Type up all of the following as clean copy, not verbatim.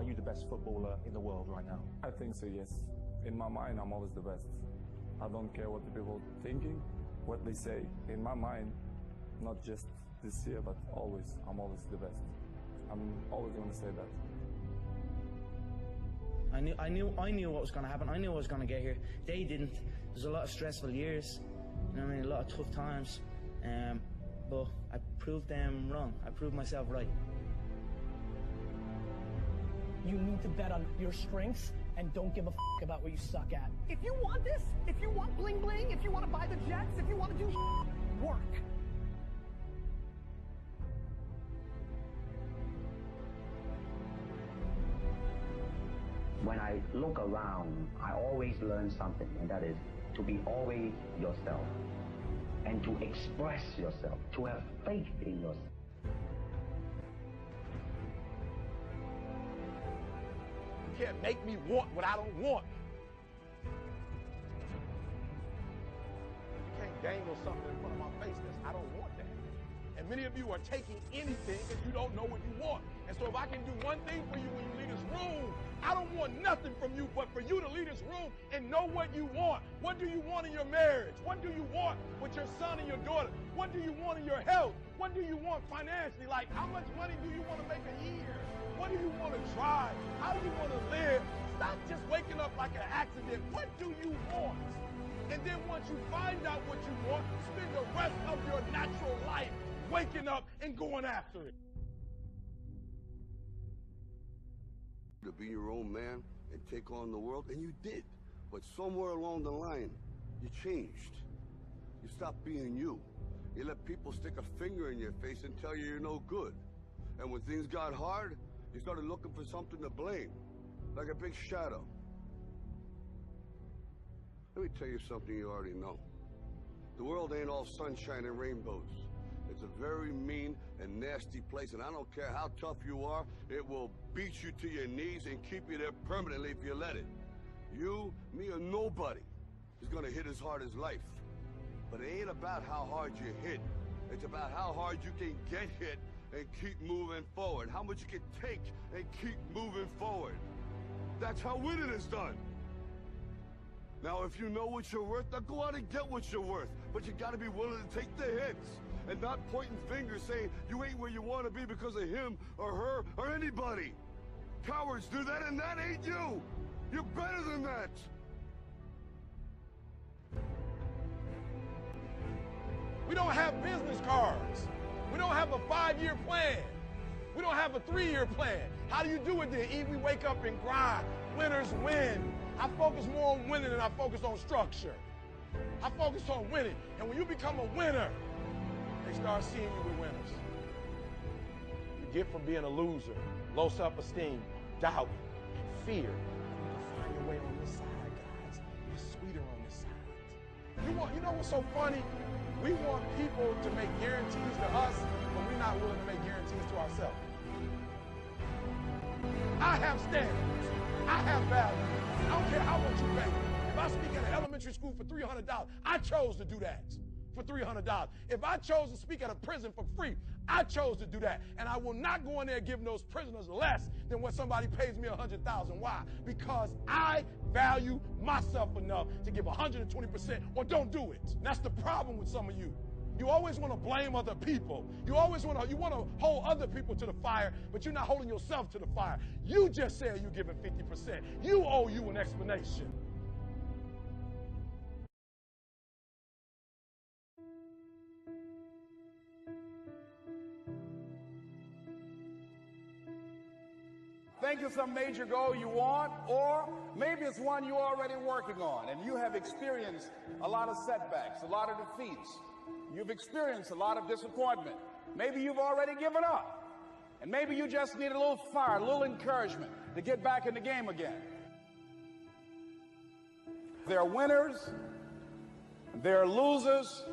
Are you the best footballer in the world right now? I think so, yes. In my mind, I'm always the best. I don't care what the people are thinking, what they say. In my mind, not just this year, but always, I'm always the best. I'm always going to say that. I knew what was going to happen. I knew I was going to get here. They didn't. There's a lot of stressful years, you know what I mean, a lot of tough times. But I proved them wrong. I proved myself right. You need to bet on your strengths and don't give a about what you suck at. If you want this, if you want bling bling, if you want to buy the jets, if you want to do work. When I look around, I always learn something, and that is to be always yourself and to express yourself, to have faith in yourself. You can't make me want what I don't want. You can't dangle something in front of my face that I don't want that. And many of you are taking anything because you don't know what you want. And so if I can do one thing for you when you leave this room, I don't want nothing from you but for you to leave this room and know what you want. What do you want in your marriage? What do you want with your son and your daughter? What do you want in your health? What do you want financially? Like, how much money do you want to make a year? What do you want to drive? How do you want to live? Stop just waking up like an accident. What do you want? And then once you find out what you want, spend the rest of your natural life waking up and going after it. To be your own man and take on the world, and you did. But somewhere along the line, you changed. You stopped being you. You let people stick a finger in your face and tell you you're no good. And when things got hard, you started looking for something to blame, like a big shadow. Let me tell you something you already know. The world ain't all sunshine and rainbows. It's a very mean and nasty place, and I don't care how tough you are, it will beat you to your knees and keep you there permanently if you let it. You, me, or nobody is gonna hit as hard as life. But it ain't about how hard you hit. It's about how hard you can get hit and keep moving forward. How much you can take and keep moving forward. That's how winning is done. Now, if you know what you're worth, now go out and get what you're worth. But you gotta be willing to take the hits and not pointing fingers saying you ain't where you want to be because of him or her or anybody. Cowards do that, and that ain't you. You're better than that. We don't have business cards. We don't have a 5-year plan. We don't have a 3-year plan. How do you do it then? We wake up and grind. Winners win. I focus more on winning than I focus on structure. I focus on winning. And when you become a winner, they start seeing you with winners. You get from being a loser, low self-esteem, doubt, and fear. You can find your way on this side, guys. It's sweeter on this side. You know what's so funny? We want people to make guarantees to us, but we're not willing to make guarantees to ourselves. I have standards. I have values. I don't care how much you pay. If I speak at an elementary school for $300, I chose to do that for $300. If I chose to speak at a prison for free, I chose to do that. And I will not go in there giving those prisoners less than what somebody pays me $100,000. Why? Because I value myself enough to give 120% or don't do it. And that's the problem with some of you. You always want to blame other people. You want to hold other people to the fire, but you're not holding yourself to the fire. You just said you're giving 50%. You owe you an explanation. Think of some major goal you want, or maybe it's one you're already working on and you have experienced a lot of setbacks, a lot of defeats. You've experienced a lot of disappointment. Maybe you've already given up. And maybe you just need a little fire, a little encouragement to get back in the game again. There are winners, there are losers,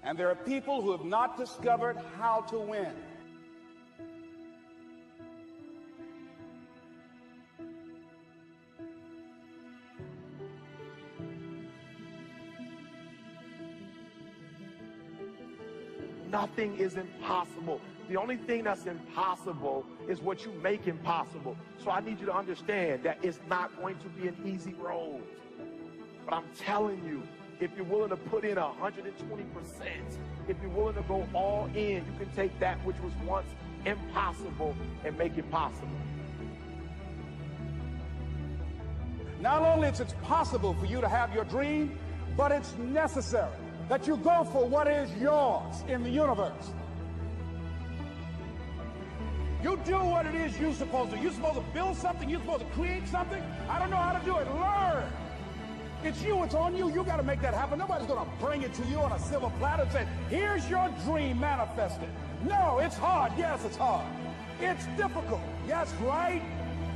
and there are people who have not discovered how to win. Nothing is impossible The only thing that's impossible is what you make impossible. So I need you to understand that it's not going to be an easy road. But I'm telling you, if you're willing to put in 120%, if you're willing to go all in, you can take that which was once impossible and make it possible. Not only is it possible for you to have your dream, but it's necessary that you go for what is yours in the universe. You do what it is you're supposed to. You're supposed to build something. You're supposed to create something. I don't know how to do it. Learn. It's you. It's on you. You got to make that happen. Nobody's going to bring it to you on a silver platter and say, here's your dream manifested. No, it's hard. Yes, it's hard. It's difficult. Yes, right.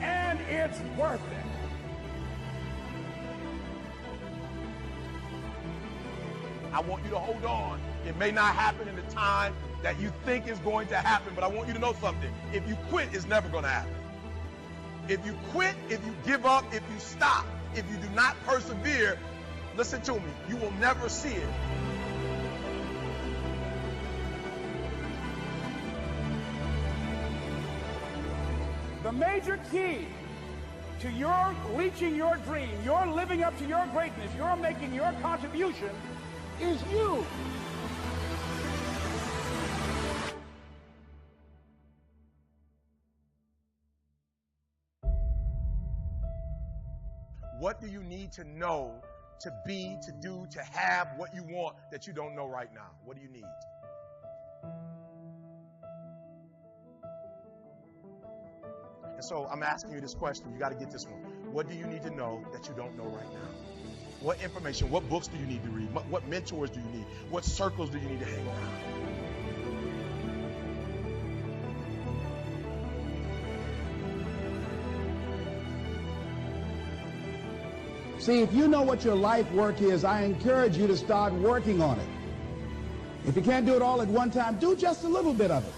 And it's worth it. I want you to hold on. It may not happen in the time that you think is going to happen, but I want you to know something. If you quit, it's never going to happen. If you quit, if you give up, if you stop, if you do not persevere, listen to me, you will never see it. The major key to your reaching your dream, your living up to your greatness, your making your contribution is you. What do you need to know, to be, to do, to have what you want that you don't know right now? What do you need? And so I'm asking you this question. You got to get this one. What do you need to know that you don't know right now? What information, what books do you need to read? What mentors do you need? What circles do you need to hang around? See, if you know what your life work is, I encourage you to start working on it. If you can't do it all at one time, do just a little bit of it.